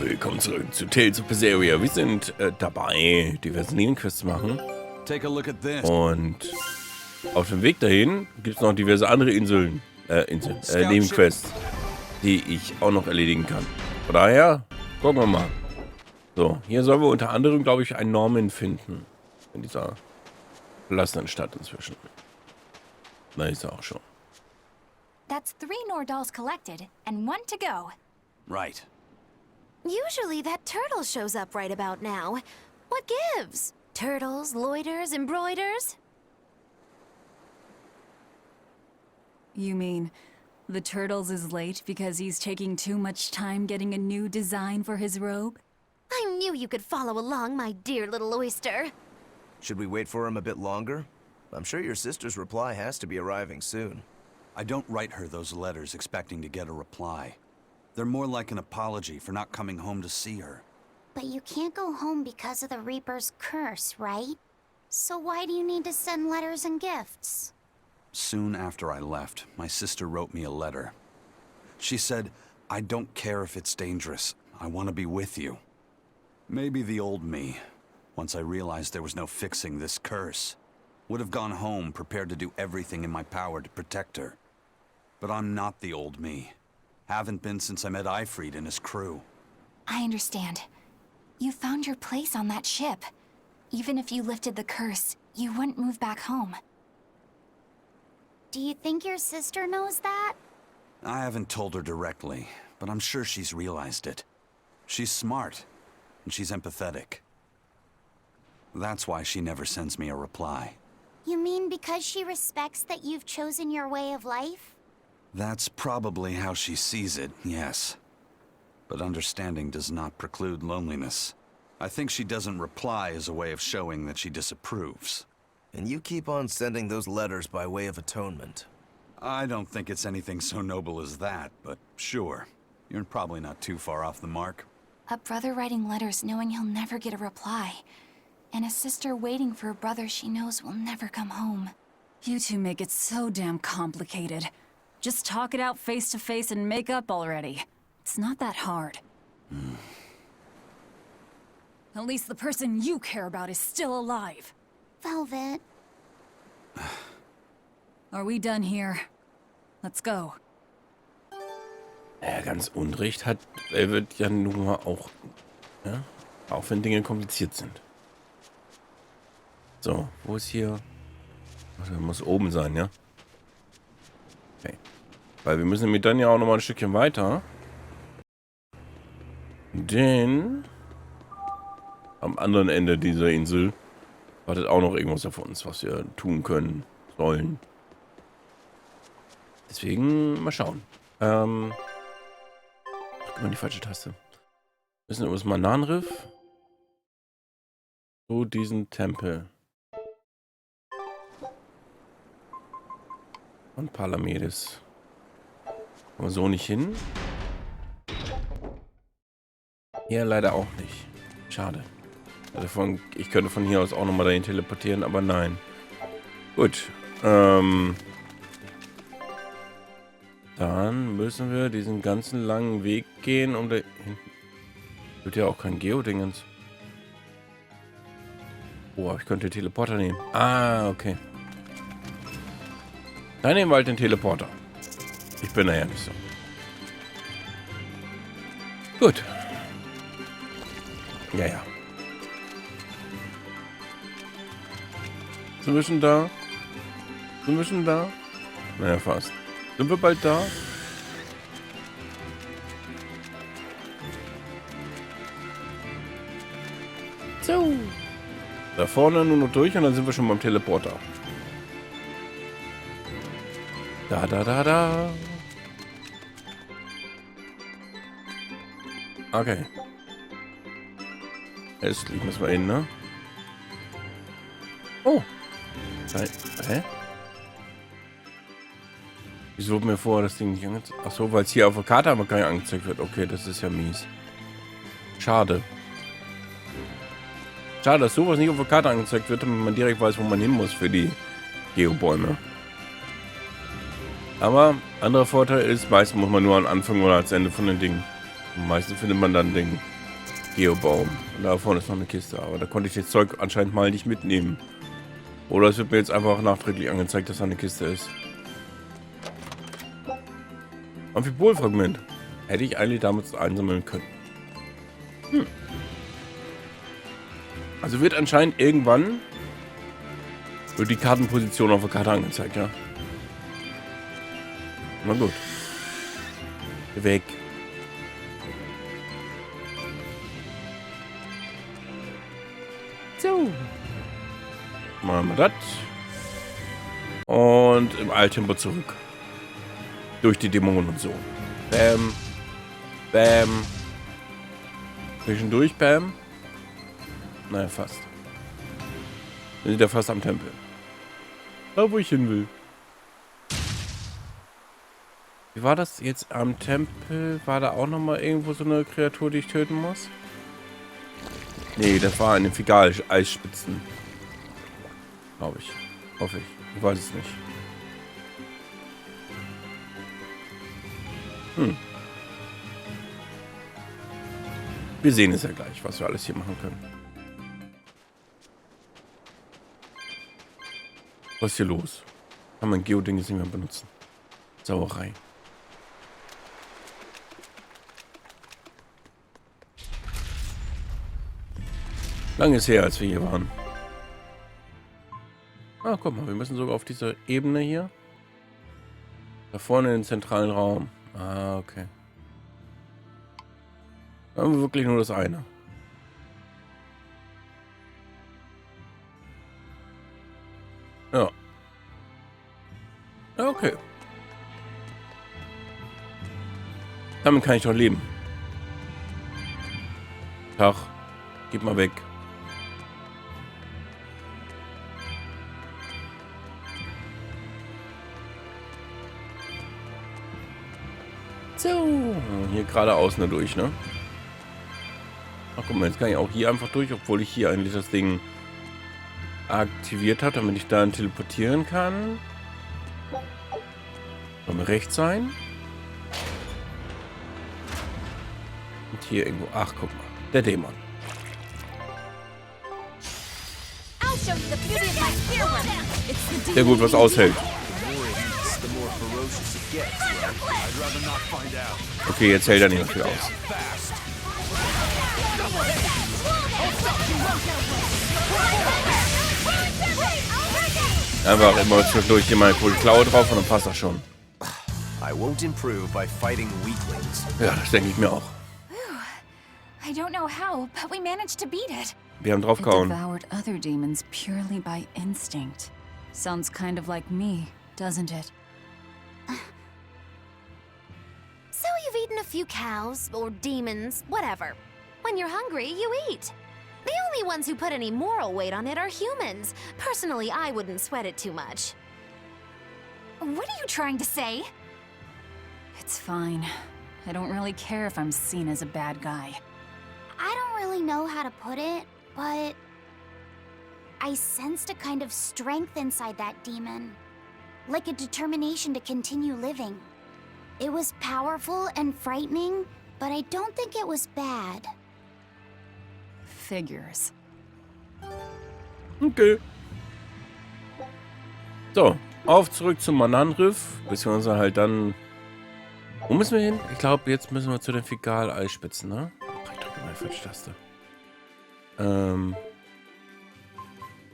Willkommen zurück zu Tales of BERSERIA. Wir sind dabei, diverse Nebenquests zu machen. Und auf dem Weg dahin gibt es noch diverse andere Nebenquests, die ich auch noch erledigen kann. Von daher, gucken wir mal. So, hier sollen wir unter anderem, glaube ich, einen Norman finden. In dieser verlassenen Stadt inzwischen. Da ist er auch schon. That's 3 Nordals collected and 1 to go. Right. Usually that turtle shows up right about now. What gives? Turtles, loiters, embroiders? You mean the Turtles is late because he's taking too much time getting a new design for his robe? I knew you could follow along, my dear little oyster. Should we wait for him a bit longer? I'm sure your sister's reply has to be arriving soon. I don't write her those letters expecting to get a reply. They're more like an apology for not coming home to see her. But you can't go home because of the Reaper's curse, right? So why do you need to send letters and gifts? Soon after I left, my sister wrote me a letter. She said, I don't care if it's dangerous. I want to be with you. Maybe the old me, once I realized there was no fixing this curse, would have gone home prepared to do everything in my power to protect her. But I'm not the old me. Haven't been since I met Ifried and his crew. I understand. You found your place on that ship. Even if you lifted the curse, you wouldn't move back home. Do you think your sister knows that? I haven't told her directly, but I'm sure she's realized it. She's smart, and she's empathetic. That's why she never sends me a reply. You mean because she respects that you've chosen your way of life? That's probably how she sees it, yes. But understanding does not preclude loneliness. I think she doesn't reply as a way of showing that she disapproves. And you keep on sending those letters by way of atonement. I don't think it's anything so noble as that, but sure. You're probably not too far off the mark. A brother writing letters knowing he'll never get a reply. And a sister waiting for a brother she knows will never come home. You two make it so damn complicated. Just talk it out face to face and make up already. It's not that hard. At least the person you care about is still alive. Velvet. Are we done here? Let's go. Ja, ganz Unrecht hat Velvet ja nun mal auch, ja, auch wenn Dinge kompliziert sind. So, wo ist hier? Also, muss oben sein, ja? Okay. Weil wir müssen nämlich dann ja auch noch mal ein Stückchen weiter. Denn am anderen Ende dieser Insel wartet auch noch irgendwas auf uns, was wir tun können, sollen. Deswegen mal schauen. Drück mal die falsche Taste. Wir müssen über das Mananriff zu diesem Tempel. Und Palamedes. Kommen wir so nicht hin. Hier leider auch nicht. Schade. Also ich könnte von hier aus auch nochmal dahin teleportieren, aber nein. Gut. Dann müssen wir diesen ganzen langen Weg gehen, um dahin. Wird ja auch kein Geodingens. Oh, ich könnte den Teleporter nehmen. Ah, okay. Dann nehmen wir halt den Teleporter. Ich bin da ja nicht so. Gut. Ja, ja. Sind wir schon da? Sind wir schon da? Naja, fast. Sind wir bald da? So. Da vorne nur noch durch und dann sind wir schon beim Teleporter. Da, da, da, da. Okay. Östlich müssen wir hin, ne? Oh. Hä? Wieso wird mir vorher das Ding nicht angezeigt? Achso, weil es hier auf der Karte aber gar nicht angezeigt wird. Okay, das ist ja mies. Schade. Schade, dass sowas nicht auf der Karte angezeigt wird, damit man direkt weiß, wo man hin muss für die Geobäume. Aber anderer Vorteil ist, meistens muss man nur am Anfang oder ans Ende von den Dingen. Meistens findet man dann den Geobaum. Und da vorne ist noch eine Kiste. Aber da konnte ich das Zeug anscheinend mal nicht mitnehmen. Oder es wird mir jetzt einfach nachträglich angezeigt, dass da eine Kiste ist. Amphibol-Fragment. Hätte ich eigentlich damals einsammeln können. Also wird anscheinend irgendwann die Kartenposition auf der Karte angezeigt, ja. Na gut. Weg. So. Machen wir das. Und im Eiltempo zurück. Durch die Dämonen und so. Bam. Bam. Zwischendurch, bam. Naja, fast. Wir sind ja fast am Tempel. Da, wo ich hin will. Wie war das jetzt am Tempel? War da auch nochmal irgendwo so eine Kreatur, die ich töten muss? Nee, das war eine Figal-Eisspitzen. Glaube ich. Hoffe ich. Ich weiß es nicht. Wir sehen es ja gleich, was wir alles hier machen können. Was ist hier los? Kann man Geodinge nicht mehr benutzen. Sauerei. Lange ist her, als wir hier waren. Ah, guck mal, wir müssen sogar auf dieser Ebene hier. Da vorne in den zentralen Raum. Ah, okay. Da haben wir wirklich nur das eine. Ja. Ja, okay. Damit kann ich doch leben. Tag. Gib mal weg. So. Hier geradeaus nur durch, ne? Ach, guck mal, jetzt kann ich auch hier einfach durch, obwohl ich hier eigentlich das Ding aktiviert habe, damit ich dann teleportieren kann. Soll mir rechts sein. Und hier irgendwo. Ach, guck mal. Der Dämon. Sehr gut, was aushält. Okay, jetzt hält er nicht mehr viel aus. Einfach immer zwischendurch hier mal cool Klaue drauf und dann passt das schon. I won't improve by fighting weaklings. Ja, das denke ich mir auch. I don't know how, but we managed to beat it. Wir haben It draufgehauen. devoured other demons purely by instinct. Sounds kind of like me, doesn't it? So you've eaten a few cows, or demons, whatever. When you're hungry, you eat. The only ones who put any moral weight on it are humans. Personally, I wouldn't sweat it too much. What are you trying to say? It's fine. I don't really care if I'm seen as a bad guy. I don't really know how to put it, but I sensed a kind of strength inside that demon. Like a determination to continue living. It was powerful and frightening, but I don't think it was bad. Figures. Okay. So, auf zurück zum Mananriff. Beziehungsweise halt dann... Wo müssen wir hin? Ich glaube, jetzt müssen wir zu den Fäkal-Eisspitzen, ne? Ach, ich drücke mal die falsche Taste.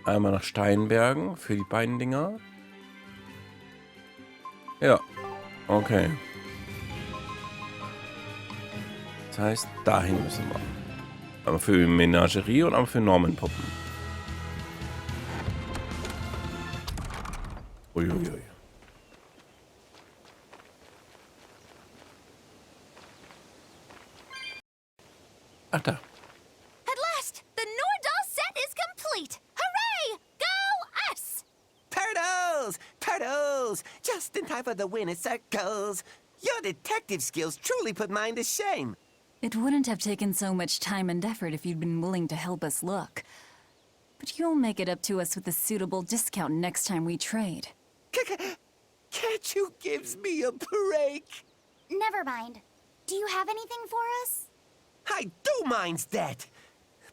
Einmal nach Steinbergen für die beiden Dinger. Ja. Okay. Das heißt, dahin müssen wir. Einmal für die Menagerie und einmal für Normenpuppen. Uiuiui. Ach da. At last, the Nordal set is complete! Hooray! Go us! Turtles! Turtles! Just in time for the winner circles. Your detective skills truly put mine to shame. It wouldn't have taken so much time and effort if you'd been willing to help us look. But you'll make it up to us with a suitable discount next time we trade. Can't you give me a break? Never mind. Do you have anything for us? I do mind that.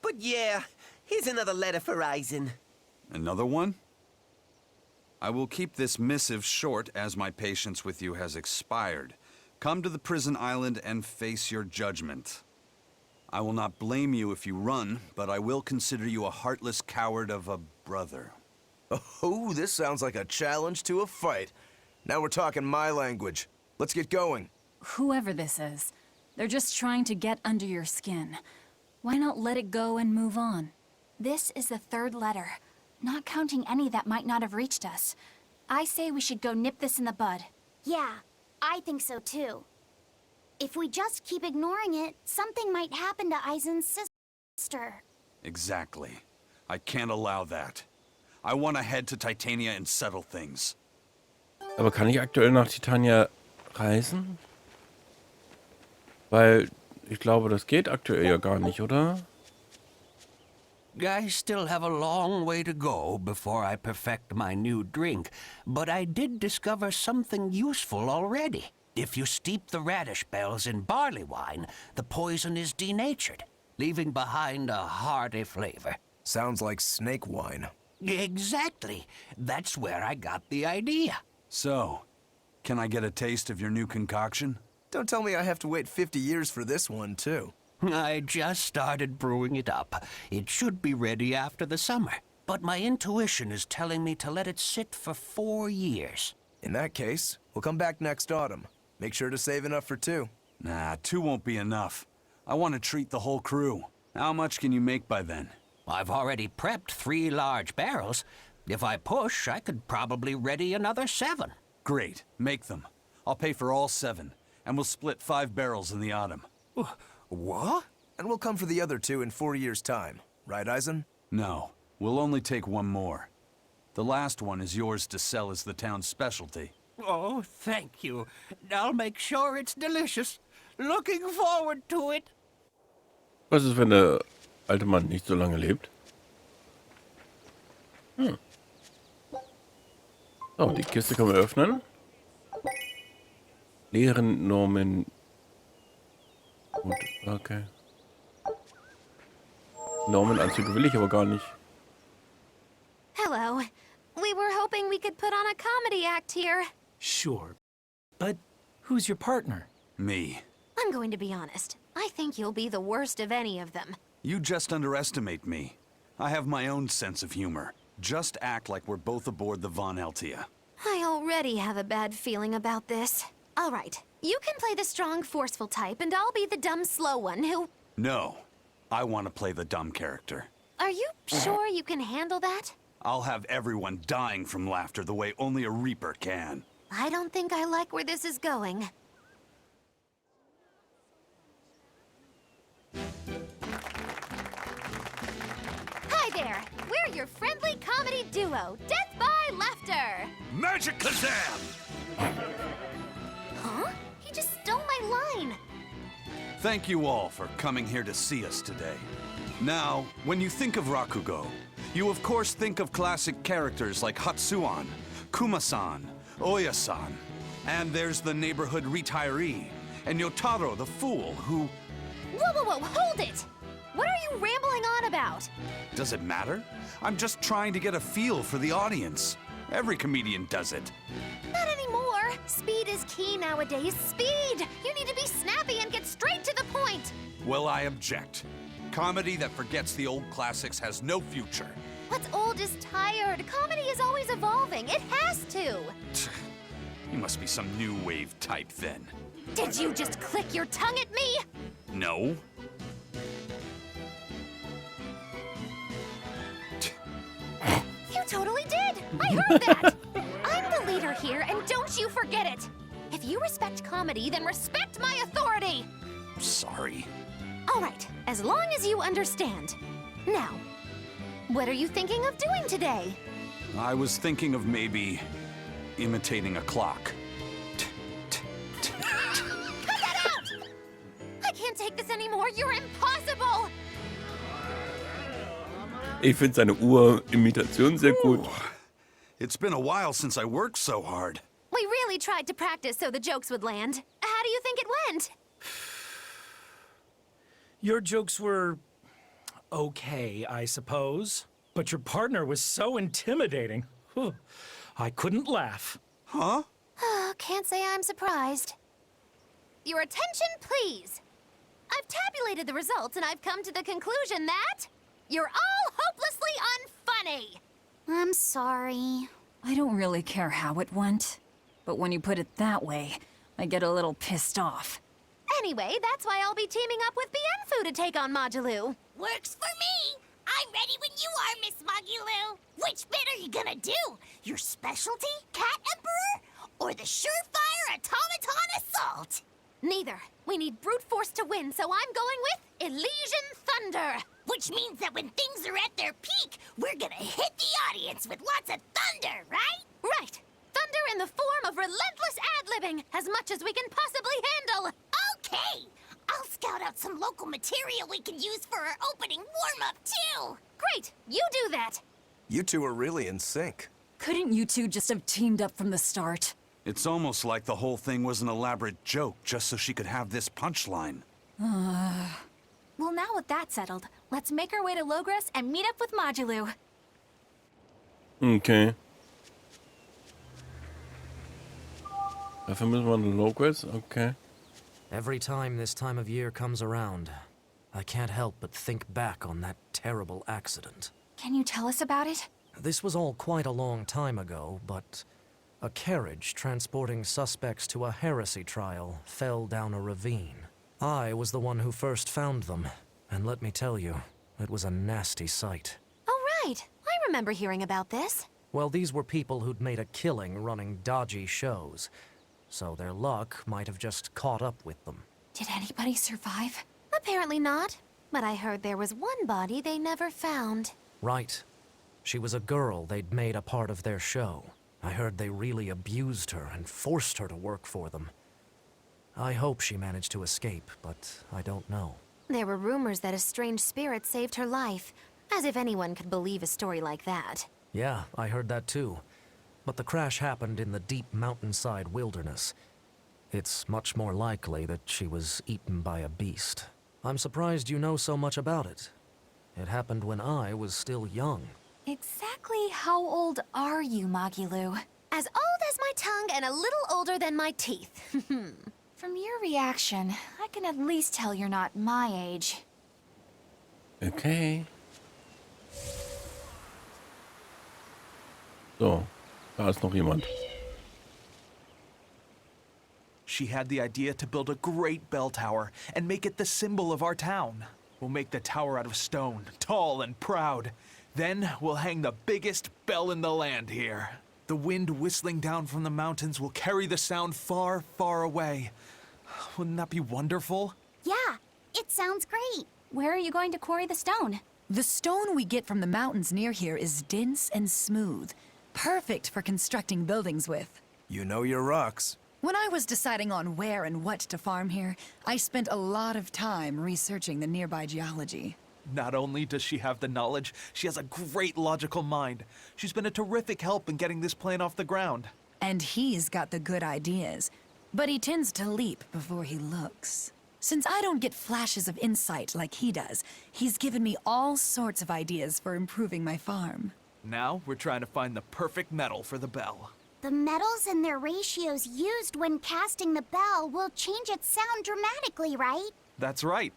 But yeah, here's another letter for Eisen. Another one? I will keep this missive short as my patience with you has expired. Come to the prison island and face your judgment. I will not blame you if you run, but I will consider you a heartless coward of a brother. Oh, this sounds like a challenge to a fight. Now we're talking my language. Let's get going. Whoever this is, they're just trying to get under your skin. Why not let it go and move on? This is the third letter, not counting any that might not have reached us. I say we should go nip this in the bud. Yeah, I think so too. If we just keep ignoring it, something might happen to Eisen's sister. Exactly. I can't allow that. I want to head to Titania and settle things. Aber kann ich aktuell nach Titania reisen? Weil ich glaube, das geht aktuell ja gar nicht, oder? I still have a long way to go before I perfect my new drink, but I did discover something useful already. If you steep the radish bells in barley wine, the poison is denatured, leaving behind a hearty flavor. Sounds like snake wine. Exactly. That's where I got the idea. So, can I get a taste of your new concoction? Don't tell me I have to wait 50 years for this one, too. I just started brewing it up. It should be ready after the summer, but my intuition is telling me to let it sit for 4 years. In that case, we'll come back next autumn. Make sure to save enough for 2. Nah, 2 won't be enough. I want to treat the whole crew. How much can you make by then? I've already prepped 3 large barrels. If I push, I could probably ready another 7. Great, make them. I'll pay for all 7, and we'll split 5 barrels in the autumn. What? And we'll come for the other 2 in 4 years' time. Right, Eisen? No, we'll only take 1 more. The last one is yours to sell as the town's specialty. Oh, thank you. I'll make sure it's delicious. Looking forward to it. Was ist, wenn der alte Mann nicht so lange lebt? So, die Kiste können wir öffnen. Leeren Normen. Gut, okay. Normenanzüge will ich aber gar nicht. Hello. We were hoping we could put on a comedy act here. Sure. But who's your partner? Me. I'm going to be honest. I think you'll be the worst of any of them. You just underestimate me. I have my own sense of humor. Just act like we're both aboard the Von Altia. I already have a bad feeling about this. All right. You can play the strong, forceful type, and I'll be the dumb, slow one who... No. I want to play the dumb character. Are you sure you can handle that? I'll have everyone dying from laughter the way only a Reaper can. I don't think I like where this is going. Hi there! We're your friendly comedy duo, Death by Laughter! Magic Kazam! Huh? He just stole my line! Thank you all for coming here to see us today. Now, when you think of Rakugo, you of course think of classic characters like Hatsuan, Kuma-san, Oya-san, and there's the neighborhood retiree, and Yotaro the fool who... Whoa, hold it! What are you rambling on about? Does it matter? I'm just trying to get a feel for the audience. Every comedian does it. Not anymore! Speed is key nowadays. Speed! You need to be snappy and get straight to the point! Well, I object. Comedy that forgets the old classics has no future. What's old is tired. Comedy is always evolving. It has to. You must be some new wave type then. Did you just click your tongue at me? No. You totally did. I heard that. I'm the leader here, and don't you forget it. If you respect comedy, then respect my authority. Sorry. All right, as long as you understand. Now, what are you thinking of doing today? I was thinking of maybe imitating a clock. Cut that out! I can't take this anymore. You're impossible. Ich finde seine Uhr-Imitation sehr gut. It's been a while since I worked so hard. We really tried to practice so the jokes would land. How do you think it went? Your jokes were okay, I suppose. But your partner was so intimidating. Whew. I couldn't laugh. Huh? Can't say I'm surprised. Your attention, please. I've tabulated the results and I've come to the conclusion that you're all hopelessly unfunny. I'm sorry. I don't really care how it went. But when you put it that way, I get a little pissed off. Anyway, that's why I'll be teaming up with Bienfu to take on Modulou. Works for me. I'm ready when you are, Miss Modulou. Which bit are you gonna do? Your specialty, Cat Emperor? Or the surefire automaton assault? Neither. We need brute force to win, so I'm going with Elysian Thunder. Which means that when things are at their peak, we're gonna hit the audience with lots of thunder, right? Right. Thunder in the form of relentless ad-libbing, as much as we can possibly handle. Okay. I'll scout out some local material we can use for our opening warm-up, too. Great. You do that. You two are really in sync. Couldn't you two just have teamed up from the start? It's almost like the whole thing was an elaborate joke just so she could have this punchline. Well, now with that settled, let's make our way to Logres and meet up with Modulou. Okay. Dafür müssen wir in Logres, okay. Every time this time of year comes around, I can't help but think back on that terrible accident. Can you tell us about it? This was all quite a long time ago, but a carriage transporting suspects to a heresy trial fell down a ravine. I was the one who first found them, and let me tell you, it was a nasty sight. Oh, right. I remember hearing about this. Well, these were people who'd made a killing running dodgy shows, so their luck might have just caught up with them. Did anybody survive? Apparently not. But I heard there was one body they never found. Right. She was a girl they'd made a part of their show. I heard they really abused her and forced her to work for them. I hope she managed to escape, but I don't know. There were rumors that a strange spirit saved her life. As if anyone could believe a story like that. Yeah, I heard that too. But the crash happened in the deep mountainside wilderness. It's much more likely that she was eaten by a beast. I'm surprised you know so much about it. It happened when I was still young. Exactly how old are you, Modulou? As old as my tongue and a little older than my teeth. From your reaction, I can at least tell you're not my age. Okay. So, da ist noch jemand. She had the idea to build a great bell tower and make it the symbol of our town. We'll make the tower out of stone, tall and proud. Then we'll hang the biggest bell in the land here. The wind whistling down from the mountains will carry the sound far, far away. Wouldn't that be wonderful? Yeah, it sounds great. Where are you going to quarry the stone? The stone we get from the mountains near here is dense and smooth. Perfect for constructing buildings with. You know your rocks. When I was deciding on where and what to farm here, I spent a lot of time researching the nearby geology. Not only does she have the knowledge, she has a great logical mind. She's been a terrific help in getting this plan off the ground. And he's got the good ideas. But he tends to leap before he looks. Since I don't get flashes of insight like he does, he's given me all sorts of ideas for improving my farm. Now we're trying to find the perfect metal for the bell. The metals and their ratios used when casting the bell will change its sound dramatically, right? That's right.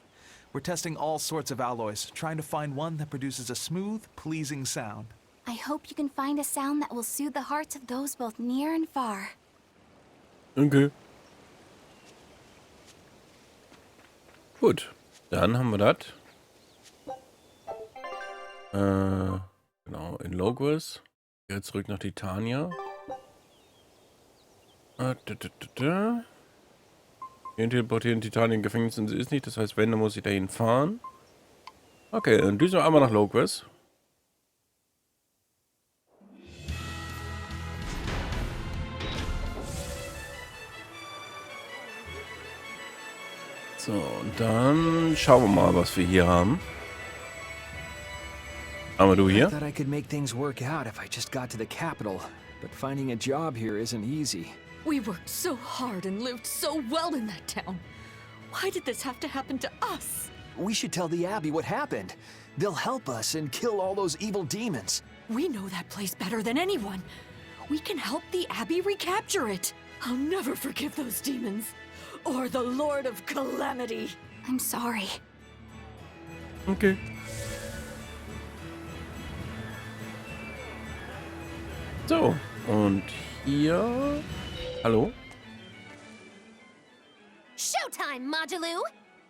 We're testing all sorts of alloys, trying to find one that produces a smooth, pleasing sound. I hope you can find a sound that will soothe the hearts of those both near and far. Okay. Gut, dann haben wir das. Genau, in Logos. Jetzt zurück nach Titania. Den teleportieren Titanien Gefängnis und sie ist nicht. Das heißt, wenn, dann muss ich dahin fahren. Okay, dann düsen wir einmal nach Logos. So, und dann schauen wir mal, was wir hier haben. Aber du hier? I thought I could make things work out if I just got to the capital, but finding a job here isn't easy. We worked so hard and lived so well in that town. Why did this have to happen to us? We should tell the Abbey what happened. They'll help us and kill all those evil demons. We know that place better than anyone. We can help the Abbey recapture it. I'll never forgive those demons. Or the Lord of Calamity. I'm sorry. Okay. So, und hier... Hallo? Showtime, Modulou!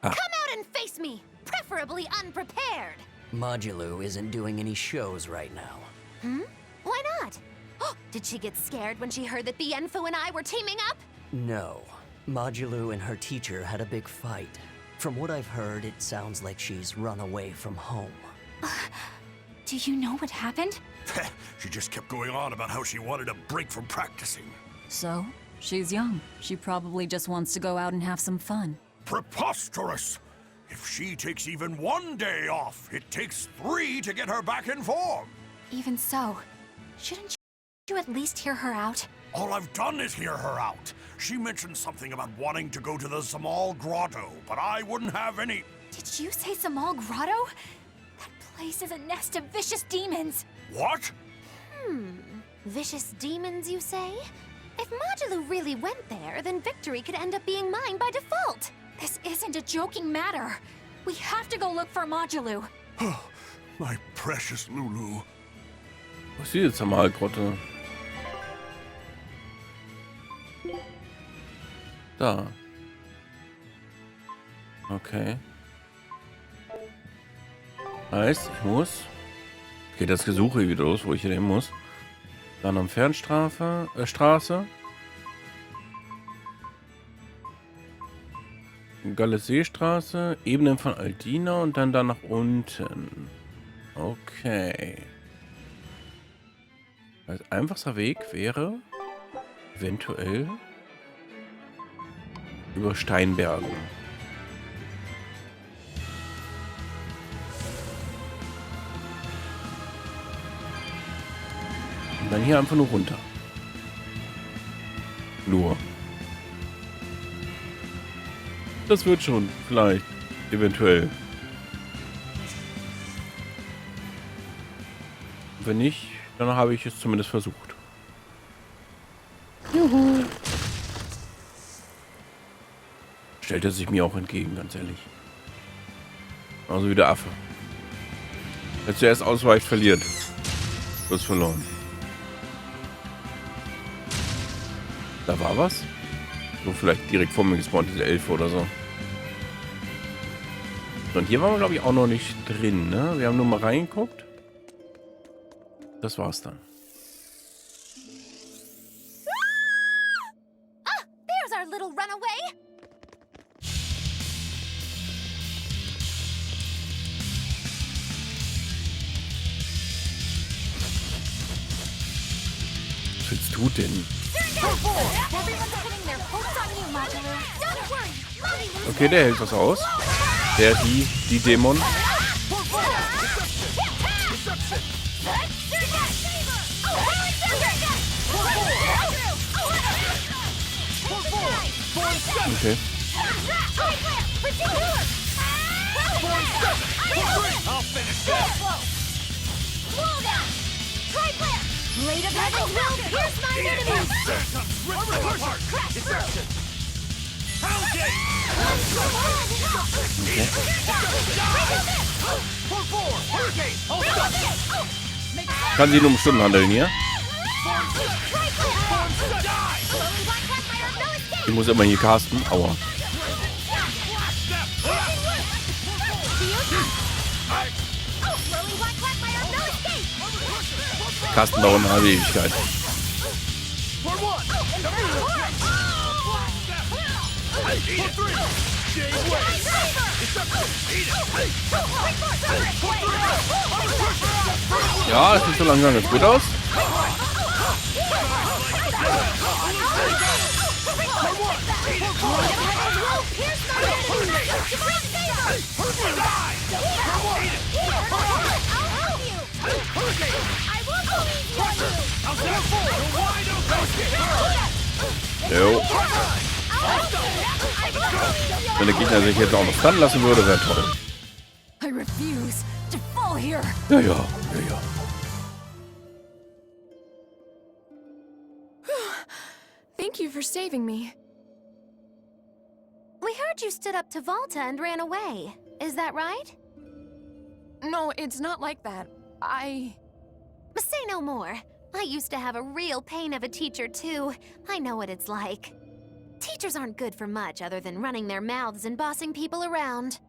Ah. Come out and face me, preferably unprepared. Modulou isn't doing any shows right now. Why not? Did she get scared when she heard that Bienfu and I were teaming up? No. Modulou and her teacher had a big fight. From what I've heard, it sounds like she's run away from home. Do you know what happened? She just kept going on about how she wanted a break from practicing. So, she's young. She probably just wants to go out and have some fun. Preposterous! If she takes even one day off, it takes 3 to get her back in form. Even so, shouldn't you at least hear her out? All I've done is hear her out. She mentioned something about wanting to go to the Zamal Grotto, but I wouldn't have any... Did you say Zamal Grotto? That place is a nest of vicious demons. What? Vicious demons, you say? If Modulou really went there, then victory could end up being mine by default. This isn't a joking matter. We have to go look for Modulou. My precious Lulu. Was ist die jetzt Zamal-Grotte? Da. Okay. Heißt, ich muss... Geht das Gesuche wieder los, wo ich hier hin muss. Dann am Straße. Galles-Seestraße, Ebenen von Aldina und dann da nach unten. Okay. Also einfachster Weg wäre eventuell über Steinbergen. Und dann hier einfach nur runter. Nur. Das wird schon, vielleicht, eventuell. Wenn nicht, dann habe ich es zumindest versucht. Juhu. Stellt er sich mir auch entgegen, ganz ehrlich. Also wie der Affe. Wer zuerst ausweicht, verliert. Du hast verloren. Da war was? So vielleicht direkt vor mir gespawnt, diese Elfe oder so. Und hier waren wir, glaube ich, auch noch nicht drin, ne? Wir haben nur mal reingeguckt. Das war's dann. There's our little runaway. Was willst du denn? Okay, der hält was aus. Der, die Dämon. Okay. Blade of Heaven will pierce my enemies! Kann sie nur um Stunden handeln hier. Ich muss immer hier casten. Aua. Casten dauert eine halbe Ewigkeit. Ja, das sieht so langsam ganz gut aus. Jo. Wenn der Gegner sich jetzt auch noch stunnen lassen würde, wäre toll. refuse to fall here. Ja, ja, ja, ja. Thank you for saving me. We heard you stood up to Volta and ran away. Is that right? No, it's not like that. Say no more. I used to have a real pain of a teacher, too. I know what it's like. Teachers aren't good for much other than running their mouths and bossing people around.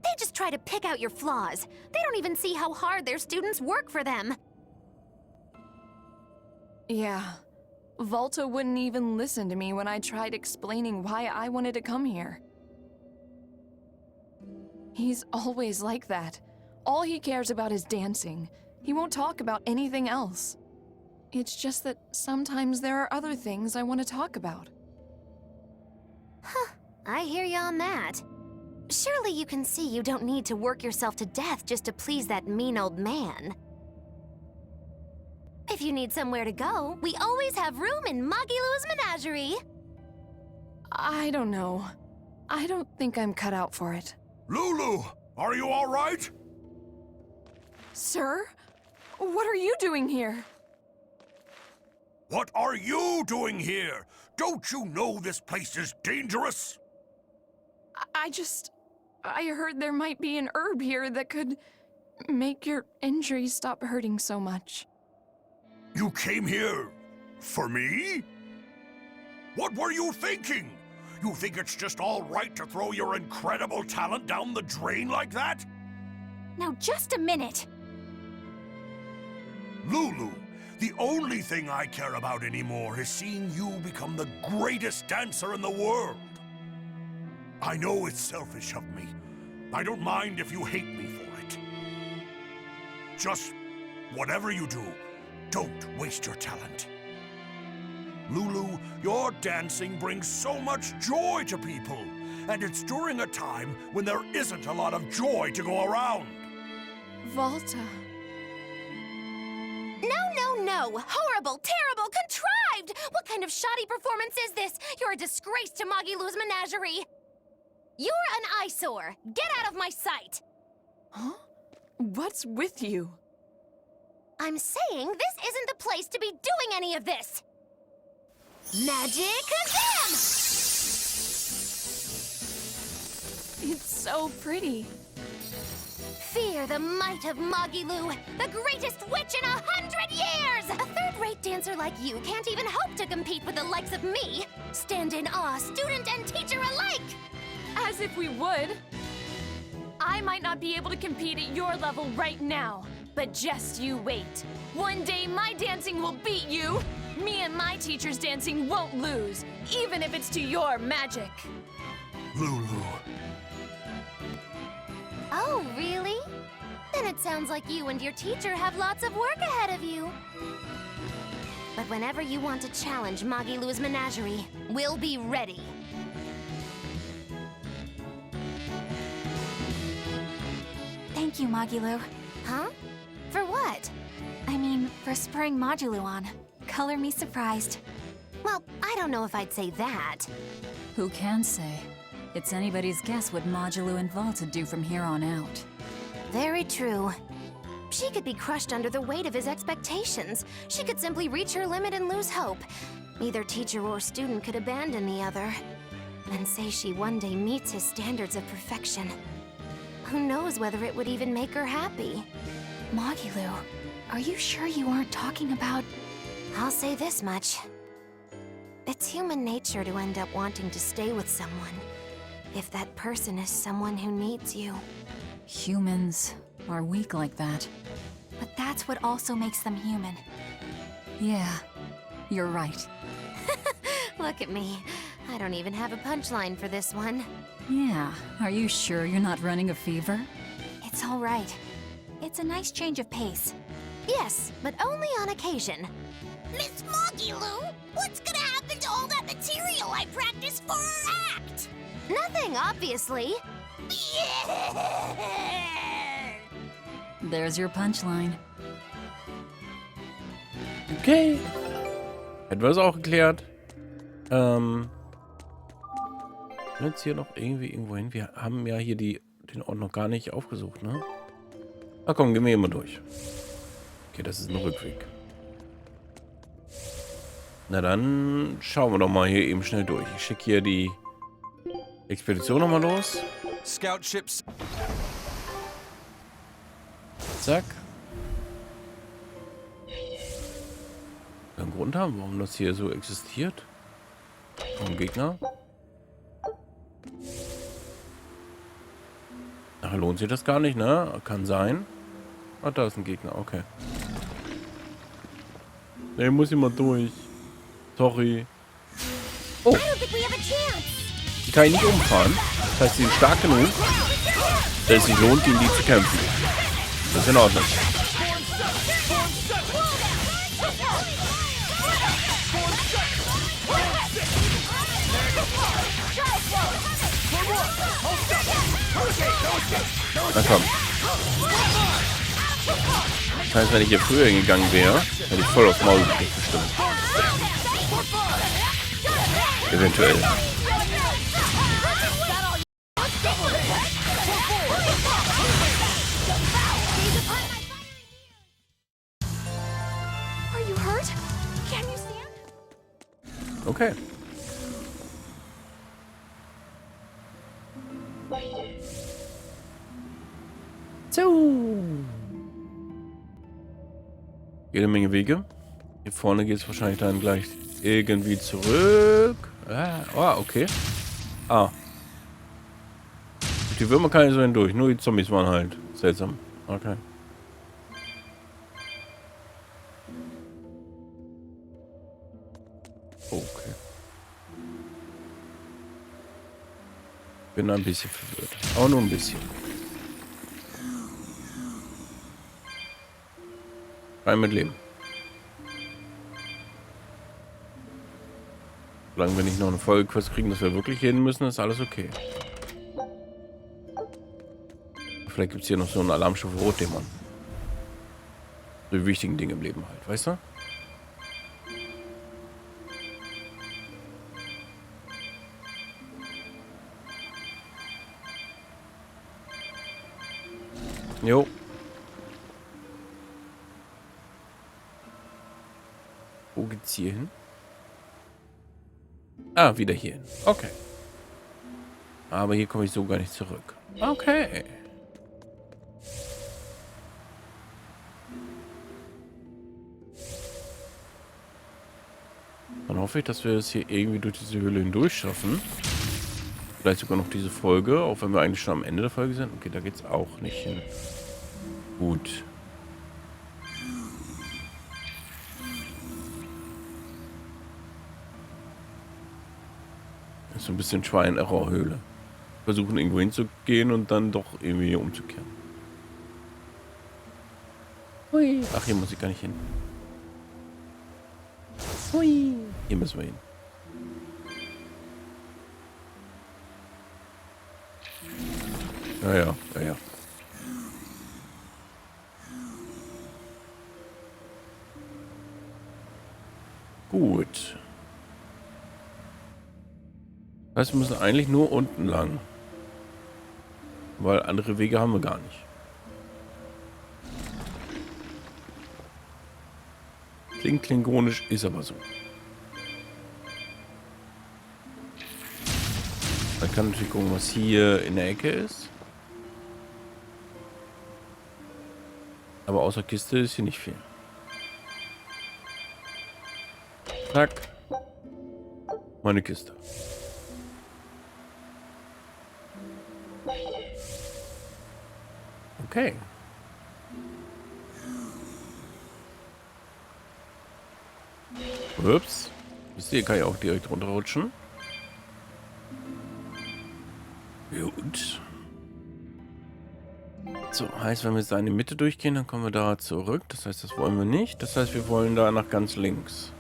They just try to pick out your flaws. They don't even see how hard their students work for them. Yeah. Volta wouldn't even listen to me when I tried explaining why I wanted to come here. He's always like that. All he cares about is dancing. He won't talk about anything else. It's just that sometimes there are other things I want to talk about. Huh, I hear you on that. Surely you can see you don't need to work yourself to death just to please that mean old man. If you need somewhere to go, we always have room in Magilu's menagerie. I don't know. I don't think I'm cut out for it. Lulu, are you all right? Sir? What are you doing here? What are you doing here? Don't you know this place is dangerous? I heard there might be an herb here that could make your injuries stop hurting so much. You came here for me? What were you thinking? You think it's just all right to throw your incredible talent down the drain like that? Now, just a minute. Lulu, the only thing I care about anymore is seeing you become the greatest dancer in the world. I know it's selfish of me. I don't mind if you hate me for it. Just whatever you do, don't waste your talent. Lulu, your dancing brings so much joy to people, and it's during a time when there isn't a lot of joy to go around. Volta. No! Horrible, terrible, contrived! What kind of shoddy performance is this? You're a disgrace to Magilu's menagerie. You're an eyesore. Get out of my sight! Huh? What's with you? I'm saying this isn't the place to be doing any of this! Magic Kazam! It's so pretty. Fear the might of Magilu, the greatest witch in 100 years! A third-rate dancer like you can't even hope to compete with the likes of me. Stand in awe, student and teacher alike! As if we would. I might not be able to compete at your level right now, but just you wait. One day my dancing will beat you. Me and my teacher's dancing won't lose, even if it's to your magic. Lulu. Oh, really? Then it sounds like you and your teacher have lots of work ahead of you. But whenever you want to challenge Magilu's menagerie, we'll be ready. Thank you, Magilu. Huh? For what? I mean, for spurring Magilu on. Color me surprised. Well, I don't know if I'd say that. Who can say? It's anybody's guess what Magilu and Volta do from here on out. Very true. She could be crushed under the weight of his expectations. She could simply reach her limit and lose hope. Neither teacher or student could abandon the other. And say she one day meets his standards of perfection. Who knows whether it would even make her happy? Magilu, are you sure you aren't talking about... I'll say this much. It's human nature to end up wanting to stay with someone, if that person is someone who needs you. Humans are weak like that. But that's what also makes them human. Yeah, you're right. Look at me. I don't even have a punchline for this one. Yeah, are you sure you're not running a fever? It's all right. It's a nice change of pace. Yes, but only on occasion. Miss Magilu, what's gonna happen to all that material I practiced for our act? Nothing, obviously. Yeah! There's your punchline. Okay. Hätten wir es auch geklärt. Jetzt hier noch irgendwie irgendwo hin. Wir haben ja hier den Ort noch gar nicht aufgesucht, ne? Na komm, gehen wir hier mal durch. Okay, das ist ein Rückweg. Na dann schauen wir doch mal hier eben schnell durch. Ich schicke hier die Expedition nochmal los. Scout ships. Zack. Einen Grund haben, warum das hier so existiert. Ein Gegner. Ach, lohnt sich das gar nicht, ne? Kann sein. Ah, da ist ein Gegner, okay. Ne, muss ich mal durch. Sorry. Oh. Die kann ich nicht umfahren. Das heißt, sie sind stark genug, dass es sich lohnt, gegen die zu kämpfen. Das ist in Ordnung. Na komm. Das heißt, wenn ich hier früher hingegangen wäre, hätte ich voll aufs Maul gekriegt, bestimmt. Eventuell. Are you hurt? Can you stand? Okay. So. Jede Menge Wege. Hier vorne geht es wahrscheinlich dann gleich irgendwie zurück. Ah, okay. Ah. Die Würmer kann ich so hindurch. Nur die Zombies waren halt seltsam. Okay. Okay. Bin ein bisschen verwirrt. Auch nur ein bisschen. Rein mit Leben. Solange wir nicht noch eine Folgequest kriegen, dass wir wirklich hin müssen, ist alles okay. Vielleicht gibt es hier noch so einen Alarmstufe Rot, den man. So die wichtigen Dinge im Leben halt, weißt du? Jo. Wo geht's hier hin? Ah, wieder hier hin. Okay. Aber hier komme ich so gar nicht zurück. Okay. Dann hoffe ich, dass wir es hier irgendwie durch diese Höhle hindurch schaffen. Vielleicht sogar noch diese Folge, auch wenn wir eigentlich schon am Ende der Folge sind. Okay, da geht's auch nicht hin. Gut. Das ist so ein bisschen Schwein-Error-Höhle. Versuchen irgendwo hinzugehen und dann doch irgendwie hier umzukehren. Hui. Ach, hier muss ich gar nicht hin. Hui. Hier müssen wir hin. Ja. Gut. Das heißt, wir müssen eigentlich nur unten lang. Weil andere Wege haben wir gar nicht. Klingt klingonisch, ist aber so. Man kann natürlich gucken, was hier in der Ecke ist. Aber außer Kiste ist hier nicht viel. Zack. Meine Kiste. Okay. Ups. Wisst ihr, kann ich auch direkt runterrutschen. Gut. So, heißt, wenn wir jetzt da in die Mitte durchgehen, dann kommen wir da zurück. Das heißt, das wollen wir nicht. Das heißt, wir wollen da nach ganz links.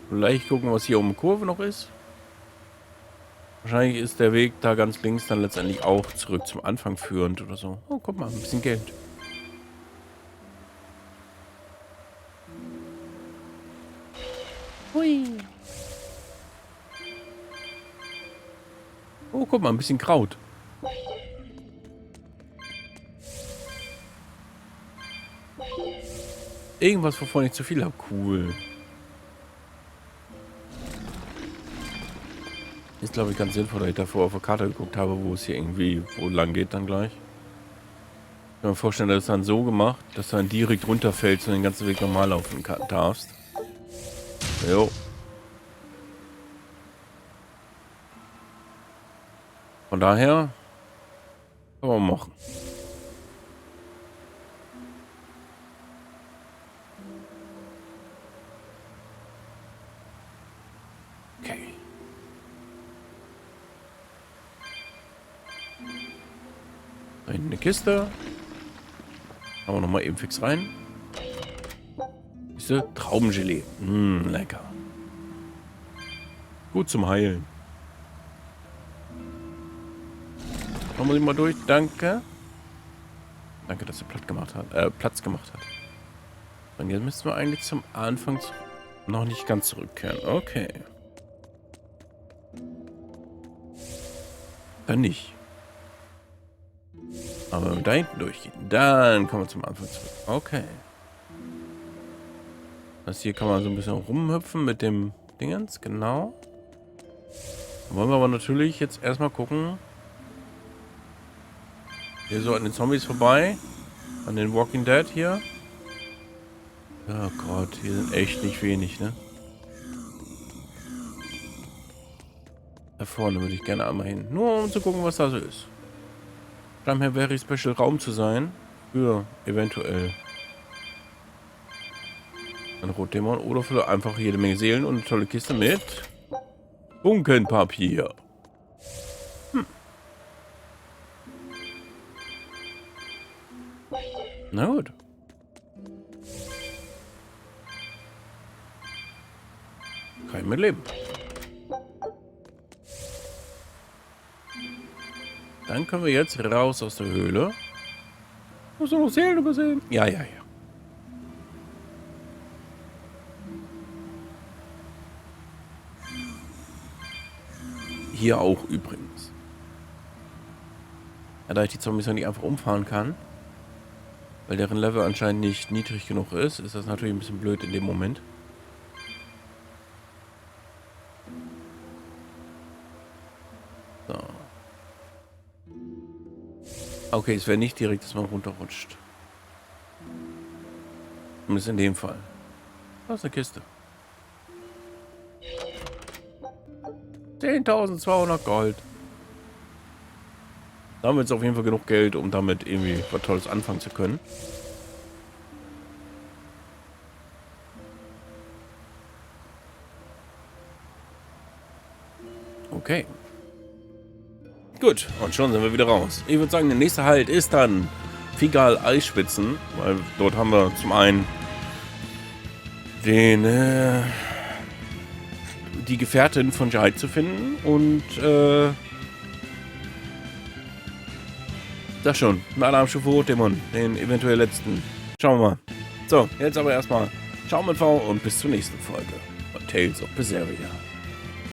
Vielleicht gucken, was hier um die Kurve noch ist. Wahrscheinlich ist der Weg da ganz links dann letztendlich auch zurück zum Anfang führend oder so. Oh, guck mal, ein bisschen Geld. Oh, guck mal, ein bisschen Kraut. Irgendwas, wovon ich zu viel habe. Cool. Ist, glaube ich, ganz sinnvoll, dass ich davor auf der Karte geguckt habe, wo es hier irgendwie wo lang geht dann gleich. Ich kann mir vorstellen, dass es dann so gemacht, dass du dann direkt runterfällst und den ganzen Weg normal laufen darfst. Jo. Von daher kann man machen. Okay. Da hinten eine Kiste. Haben wir nochmal eben fix rein. Diese Traubengelee. Lecker. Gut zum Heilen. Machen wir sie mal durch. Danke. Danke, dass er Platz gemacht hat. Und jetzt müssen wir eigentlich zum Anfang noch nicht ganz zurückkehren. Okay. Dann nicht. Aber wenn wir da hinten durchgehen, dann kommen wir zum Anfang zurück. Okay. Das hier kann man so ein bisschen rumhüpfen mit dem Dingens, genau. Dann wollen wir aber natürlich jetzt erstmal gucken. Hier so an den Zombies vorbei. An den Walking Dead hier. Oh Gott, hier sind echt nicht wenig, ne? Da vorne würde ich gerne einmal hin. Nur um zu gucken, was da so ist. Scheint mir very special Raum zu sein. Für eventuell ein Rotdämon oder für einfach jede Menge Seelen und eine tolle Kiste mit Bunkenpapier. Na gut. Kann ich mit leben. Dann können wir jetzt raus aus der Höhle. Muss noch Seelen übersehen? Ja. Hier auch übrigens. Ja, da ich die Zombies ja nicht einfach umfahren kann, weil deren Level anscheinend nicht niedrig genug ist, ist das natürlich ein bisschen blöd in dem Moment. So. Okay, es wäre nicht direkt, dass man runterrutscht. Zumindest in dem Fall. Da ist eine Kiste. 10.200 Gold. Damit ist auf jeden Fall genug Geld, um damit irgendwie was Tolles anfangen zu können. Okay. Gut, und schon sind wir wieder raus. Ich würde sagen, der nächste Halt ist dann Figal Eisspitzen, weil dort haben wir zum einen den die Gefährtin von Jihad zu finden und das schon, ein Alarmstufe Rotdämon, den eventuell letzten. Schauen wir mal. So, jetzt aber erstmal Ciao mit V und bis zur nächsten Folge von Tales of Berseria.